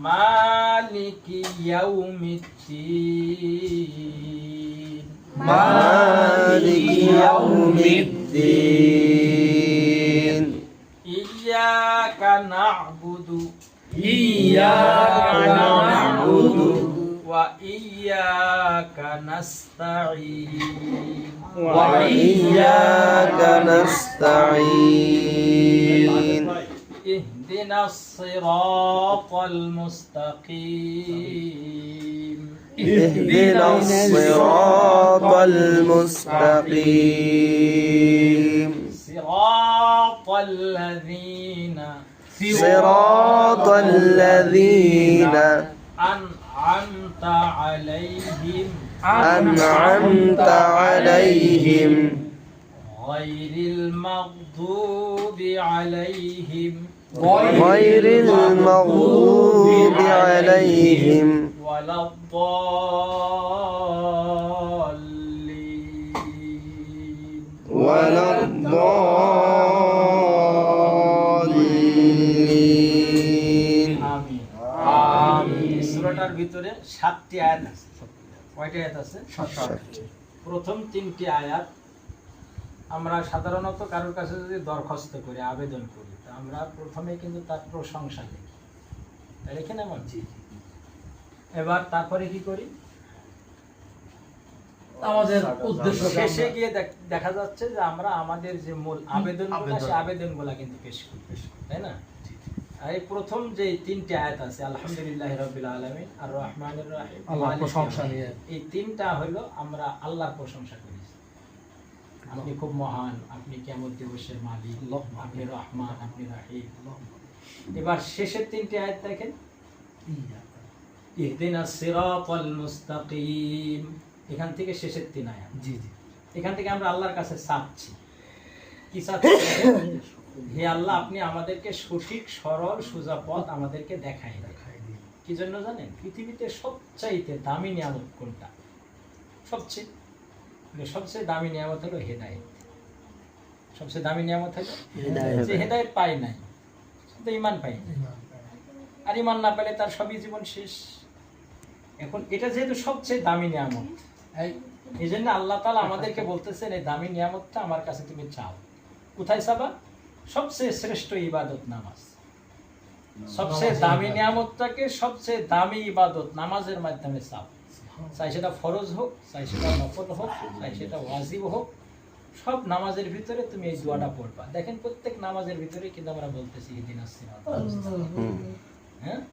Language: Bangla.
মালিকি ইয়াউমিদ্দিন মালিকি ইয়াউমিদ্দিন ইয়্যাকা না'বুদু ওয়া ইয়্যাকা নাস্তাঈন وإياك نستعين اهدنا الصراط المستقيم اهدنا الصراط المستقيم صراط الذين صراط الذين أنعمت عليهم أنعمت عليهم غير المغضوب عليهم غير المغضوب عليهم ولا الضالين ولا الضالين আমিন আমিন। সূরাটার ভিতরে 7টি আয়াত আছে। কয়টি আয়াত আছে? 7টি। প্রথম 3টি আয়াত আমরা সাধারণত কারোর কাছে যদি দরখাস্ত করি, আবেদন করি, তো আমরা প্রথমে কিন্তু তার প্রশংসা লিখি, তাই লিখে না বলছি। এবার তারপরে কি করি, আমাদের উদ্দেশ্য শেষে গিয়ে দেখা যাচ্ছে যে আমরা আমাদের যে মূল আবেদনগুলো, সেই আবেদনগুলো কিন্তু পেশ করি, তাই না? আর এই প্রথম যে 3টি আয়াত আছে, আলহামদুলিল্লাহি রাব্বিল আলামিন, আর রহমানির রহিম, আল্লাহর প্রশংসা নিয়ে, এই 3টা হলো আমরা আল্লাহর প্রশংসা করি। আপনি খুব মহান, আপনি কিয়ামত দিবসের মালিক, আপনি রহমান, আপনি রহিম। এবার শেষের 3টি আয়াত দেখেন, ইহদিনাস সিরাতাল মুস্তাকিম, এখান থেকে শেষের 3 আয়াত। জি জি, এখান থেকে আমরা আল্লাহর কাছে চাচ্ছি, কি চাচ্ছি? হে আল্লাহ, আপনি আমাদেরকে সঠিক সরল সোজা পথ আমাদেরকে দেখাই দিন। কি জন্য জানেন? পৃথিবীতে সবচাইতে দামি নিয়ামত কোনটা? সবচেয়ে দামি নিয়ামত হলো হেদায়েত। সবচেয়ে দামি নিয়ামত হলো যে হেদায়েত পাই নাই, তো ঈমান পাই নাই, আর ঈমান না পেলে তার সবই জীবন শেষ। এখন এটা যেহেতু সবচেয়ে দামি নিয়ামত, এই জন্য আল্লাহ তাআলা আমাদেরকে বলতেছেন, এই দামি নিয়ামতটা আমার কাছে তুমি চাও। কোথায় চাবা? সবচেয়ে শ্রেষ্ঠ ইবাদত নামাজ। সবচেয়ে দামি নিয়ামতটাকে সবচেয়ে দামি ইবাদত নামাজের মাধ্যমে চাও। চাই সেটা ফরজ হোক, চাই সেটা নফল হোক, চাই সেটা ওয়াজিব হোক, সব নামাজের ভিতরে তুমি এই দোয়াটা পড়বা। দেখেন প্রত্যেক নামাজের ভিতরে কিন্তু আমরা বলতেছি ইহদিনাস সিরাতাল মুস্তাকিম। হ্যাঁ।